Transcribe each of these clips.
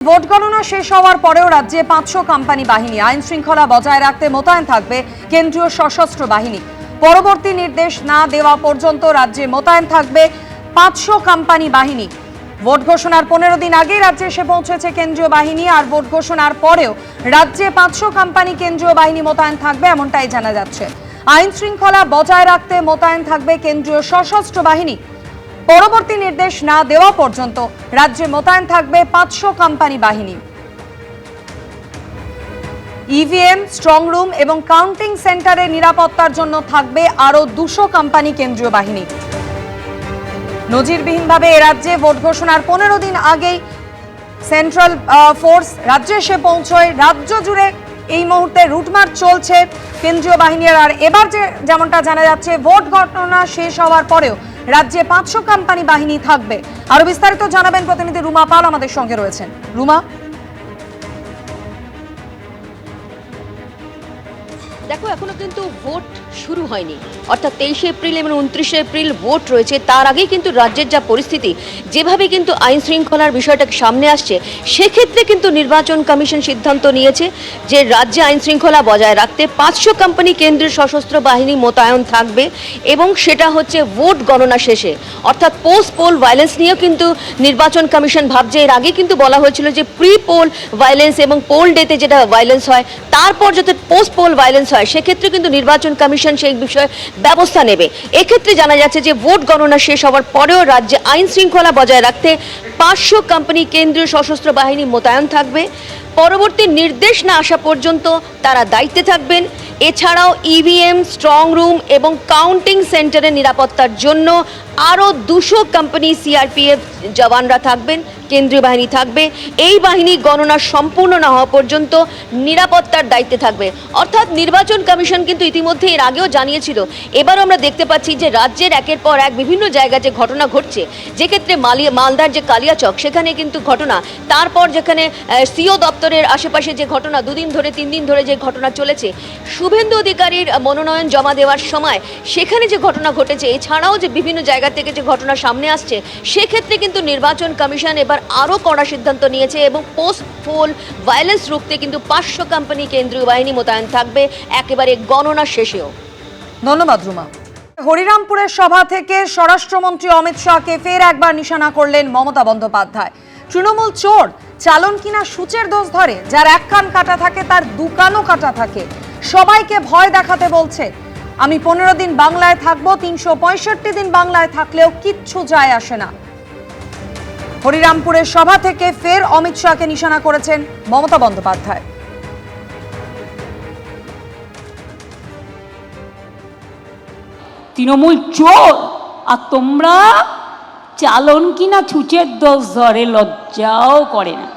Vote গণনা শেষ হওয়ার পরেও রাজ্যে 500 কোম্পানি বাহিনী আইন শৃঙ্খলা বজায় রাখতে মোতায়েন থাকবে কেন্দ্রীয় সশস্ত্র বাহিনী। পরবর্তী নির্দেশ না দেওয়া পর্যন্ত রাজ্যে মোতায়েন থাকবে 500 কোম্পানি বাহিনী। ভোট ঘোষণার 15 দিন আগেই রাজ্যে এসে পৌঁছেছে কেন্দ্রীয় বাহিনী, আর ভোট ঘোষণার পরেও রাজ্যে 500 কোম্পানি কেন্দ্রীয় বাহিনী মোতায়েন থাকবে এমনটাই জানা যাচ্ছে। আইন শৃঙ্খলা বজায় রাখতে মোতায়েন থাকবে কেন্দ্রীয় সশস্ত্র বাহিনী। পরবর্তী নির্দেশ না দেওয়া পর্যন্ত রাজ্যে মোতায়েন থাকবে 500 কোম্পানি বাহিনী। ইভিএম, স্ট্রং রুম এবং কাউন্টিং সেন্টারে নিরাপত্তার জন্য থাকবে আরো 200 কোম্পানি কেন্দ্রীয় বাহিনী। নজিরবিহীনভাবে এ রাজ্যে ভোট ঘোষণার 15 দিন আগেই সেন্ট্রাল ফোর্স রাজ্যে এসে পৌঁছয়। রাজ্য জুড়ে এই মুহূর্তে রুটমার্চ চলছে কেন্দ্রীয় বাহিনীর। আর এবার যেমনটা জানা যাচ্ছে, ভোট গণনা শেষ হওয়ার পরেও রাজ্যে 500 কোম্পানি বাহিনী থাকবে। আরো বিস্তারিত জানাবেন প্রতিনিধি রুমা পাল আমাদের সঙ্গে রয়েছেন। রুমা, দেখো, এখনো কিন্তু ভোট শুরু হয়নি, অর্থাৎ 23 এপ্রিল এবং 29 এপ্রিল ভোট রয়েছে। তার আগেই কিন্তু রাজ্যের যা পরিস্থিতি, যেভাবে কিন্তু আইন শৃঙ্খলার বিষয়টা সামনে আসছে, সেক্ষেত্রে কিন্তু নির্বাচন কমিশন সিদ্ধান্ত নিয়েছে যে রাজ্যে আইন শৃঙ্খলা বজায় রাখতে 500 কোম্পানি কেন্দ্রীয় সশস্ত্র বাহিনী মোতায়েন থাকবে, এবং সেটা হচ্ছে ভোট গণনা শেষে, অর্থাৎ পোস্ট পোল ভায়োলেন্স নিয়েও কিন্তু নির্বাচন কমিশন ভাবছে। এর আগে কিন্তু বলা হয়েছিল যে প্রি পোল ভায়োলেন্স এবং পোল ডেতে যেটা ভায়োলেন্স হয়, তারপর যাতে পোস্ট পোল ভায়োলেন্স হয়, সেক্ষেত্রে কিন্তু নির্বাচন কমিশন সেই বিষয়ে ব্যবস্থা নেবে। এক্ষেত্রে জানা যাচ্ছে যে ভোট গণনা শেষ হওয়ার পরেও রাজ্যে আইন শৃঙ্খলা বজায় রাখতে 500 কোম্পানি কেন্দ্রীয় সশস্ত্র বাহিনী মোতায়েন থাকবে। পরবর্তী নির্দেশ না আসা পর্যন্ত তারা দায়িত্বে থাকবেন। এছাড়াও ইভিএম, স্ট্রং রুম এবং কাউন্টিং সেন্টারের নিরাপত্তার জন্য আরও 200 কোম্পানি সিআরপিএফ জওয়ানরা থাকবেন, কেন্দ্রীয় বাহিনী থাকবে। এই বাহিনী গণনা সম্পূর্ণ না হওয়া পর্যন্ত নিরাপত্তার দায়িত্বে থাকবে। অর্থাৎ নির্বাচন কমিশন কিন্তু ইতিমধ্যে এর আগেও জানিয়েছিল। এবারও আমরা দেখতে পাচ্ছি যে রাজ্যের একের পর এক বিভিন্ন জায়গায় যে ঘটনা ঘটছে, যেক্ষেত্রে মালদার যে কালিয়াচক, সেখানে কিন্তু ঘটনা, তারপর যেখানে সিও দপ্তরের আশেপাশে যে ঘটনা, 2 দিন ধরে 3 দিন ধরে যে ঘটনা চলেছে, শুভেন্দু অধিকারীর মনোনয়ন জমা দেওয়ার সময় সেখানে যে ঘটনা ঘটেছে, এছাড়াও যে বিভিন্ন জায়গা থেকে যে ঘটনা সামনে আসছে, সেক্ষেত্রে কিন্তু নির্বাচন কমিশন এবার আরও কড়া সিদ্ধান্ত নিয়েছে এবং পোস্ট পোল ভায়োলেন্স রুখতে কিন্তু 500 কোম্পানি কেন্দ্রীয় বাহিনী মোতায়েন থাকবে একেবারে গণনা শেষেও। ধন্যবাদ রুমা। হরিরামপুরের সভা থেকে স্বরাষ্ট্রমন্ত্রী অমিত শাহকে ফের একবার নিশানা করলেন মমতা বন্দ্যোপাধ্যায়। তৃণমূল চোর, চালন কিনা সূচের দোষ ধরে, যার এক কান কাটা থাকে তার 2 কানও কাটা থাকে। সবাইকে ভয় দেখাতে বলছে। আমি 15 দিন বাংলায় থাকবো, 365 দিন বাংলায় থাকলেও কিচ্ছু যায় আসে না। হরিরামপুরের সভা থেকে ফের অমিত শাহকে নিশানা করেছেন মমতা বন্দ্যোপাধ্যায়। তৃণমূল চোর আর তোমরা চালন কিনা ছুঁচের দোষ ধরে, লজ্জাও করে না।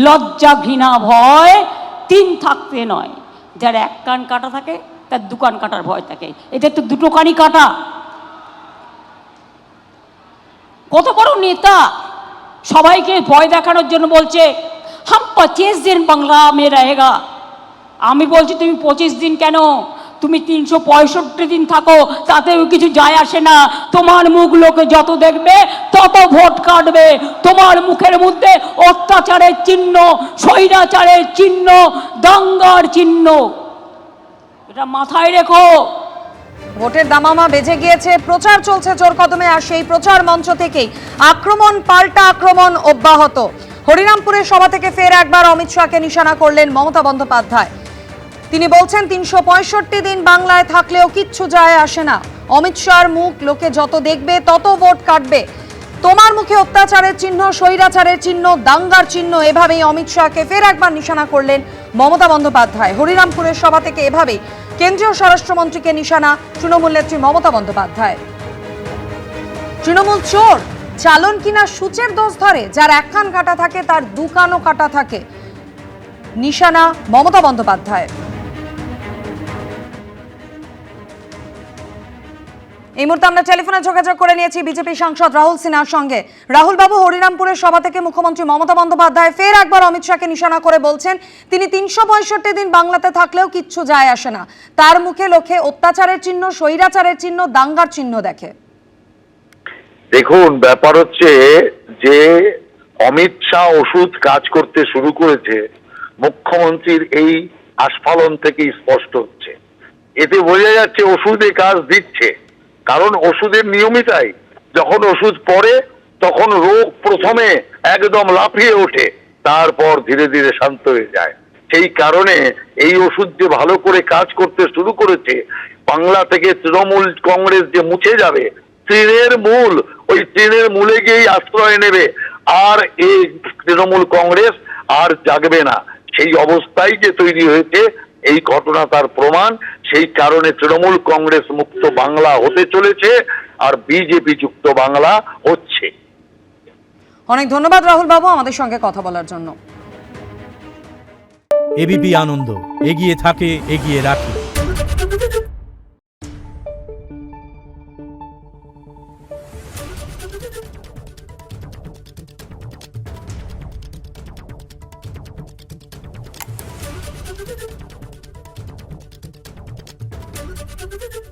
লজ্জা, ঘৃণা, ভয় 3 থাকতে নয়। যার এক কান কাটা থাকে তার 2 কান কাটার ভয় থাকে। এদের তো 2টো কানই কাটা। কত বড় নেতা, সবাইকে ভয় দেখানোর জন্য বলছে হাম 25 দিন বাংলা মে রহেগা। আমি বলছি তুমি 25 দিন কেন, তুমি 365 দিন থাকো, তাতেও কিছু যায় আসে না। তোমার মুখ লোকে যত দেখবে তত ভোট কাটবে। তোমার মুখের মধ্যে অত্যাচারের চিহ্ন, স্বৈরাচারের চিহ্ন, দাঙ্গার চিহ্ন, এটা মাথায় রেখো। ভোটের দামামা বেজে গিয়েছে, প্রচার চলছে জোর কদমে, আর সেই প্রচার মঞ্চ থেকেই আক্রমণ, পাল্টা আক্রমণ অব্যাহত। হরিরামপুরের সভা থেকে ফের একবার অমিত শাহকে নিশানা করলেন মমতা বন্দ্যোপাধ্যায়। তিনি বলছেন 365 দিন বাংলায় থাকলেও কিচ্ছু যায় আসে না। অমিত শাহর মুখ লোকে যত দেখবে তত ভোট কাটবে। তোমার মুখে অত্যাচারের চিহ্ন, স্বৈরাচারের চিহ্ন, দাঙ্গার চিহ্ন, এভাবেই অমিত শাহকে ফের একবার নিশানা করলেন মমতা বন্দ্যোপাধ্যায়। হরিরামপুরের সভা থেকে এভাবেই কেন্দ্রীয় স্বরাষ্ট্রমন্ত্রীকে নিশানা তৃণমূল নেত্রী মমতা বন্দ্যোপাধ্যায়। তৃণমূল চোর, চালন কিনা সূচের দোষ ধরে, যার এক কান কাটা থাকে তার 2 কানও কাটা থাকে। নিশানা মমতা বন্দ্যোপাধ্যায়। এই মুহূর্তে আমরা টেলিফোনে যোগাযোগ করে নিয়েছি বিজেপি সাংসদ রাহুল সিনহার সঙ্গে। রাহুল বাবু, হরিরামপুরের সভা থেকে মুখ্যমন্ত্রী মমতা বন্দ্যোপাধ্যায় ফের একবার অমিত শাহকে নিশানা করে বলছেন তিনি 365 দিন বাংলাতে থাকলেও কিচ্ছু যায় আসে না। তার মুখে লোকে অত্যাচারের চিহ্ন, স্বৈরাচারের চিহ্ন, দাঙ্গার চিহ্ন দেখে। দেখুন, ব্যাপার হচ্ছে যে অমিত শাহ ওষুধ কাজ করতে শুরু করেছে মুখ্যমন্ত্রীর এই আস্ফালন থেকেই স্পষ্ট হচ্ছে। এতে বোঝা যাচ্ছে ওষুধে কাজ দিচ্ছে, কারণ ওষুধের নিয়মিতাই, যখন ওষুধ পড়ে তখন রোগ প্রথমে একদম লাফিয়ে ওঠে, তারপর ধীরে ধীরে শান্ত হয়ে যায়। সেই কারণে এই ওষুধ যে ভালো করে কাজ করতে শুরু করেছে, বাংলা থেকে তৃণমূল কংগ্রেস যে মুছে যাবে, তৃণের মূল, ওই তৃণের মূলে গিয়েই আশ্রয় নেবে, আর এই তৃণমূল কংগ্রেস আর জাগবে না। সেই অবস্থায় যে তৈরি হয়েছে, এই ঘটনা তার প্রমাণ। সেই কারণে তৃণমূল কংগ্রেস মুক্ত বাংলা হতে চলেছে, আর বিজেপি যুক্ত বাংলা হচ্ছে। অনেক ধন্যবাদ রাহুল বাবু আমাদের সঙ্গে কথা বলার জন্য। এবিপি আনন্দ, এগিয়ে থাকে, এগিয়ে রাখে। Thank you.